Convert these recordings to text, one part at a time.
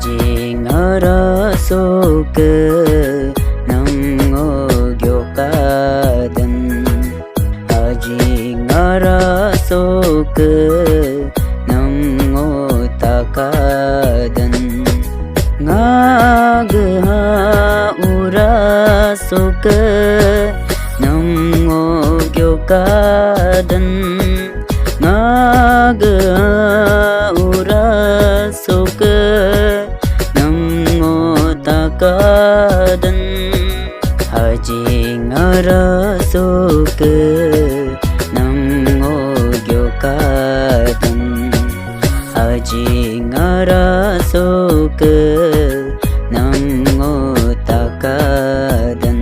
Haji ngarasok gyokadan Haji ngarasok takadan Ngagaha urasok gyokadan Ngagaha urasok takadan Haji ngarasok gyokadan Haji ngarasok takadan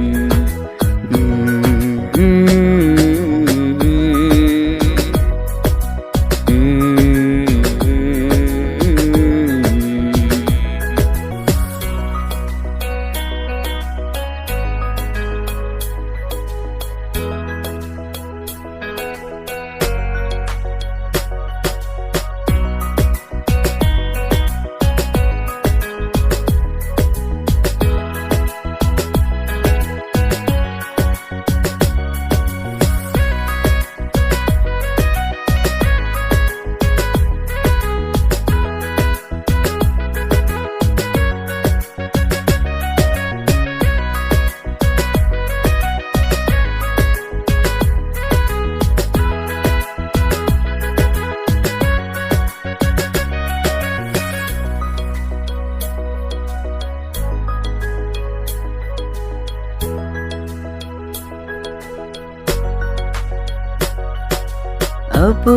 Apu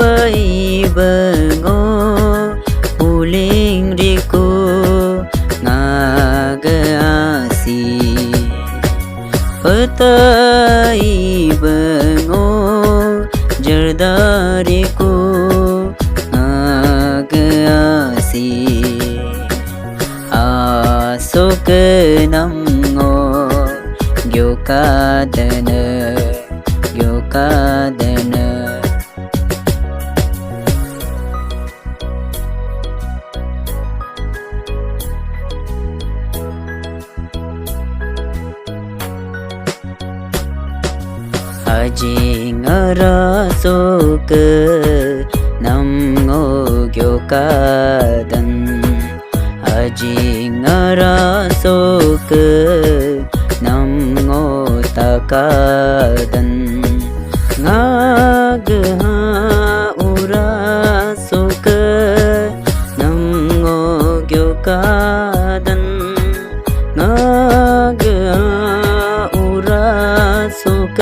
ai bengo uling riku ngagasi Petai bengo jerdariku ngagasi Asok namngo gyokadana Haji ngarasok gyokadan Haji ngarasok takadan Ngagaha urasok gyokadan Ngagaha urasok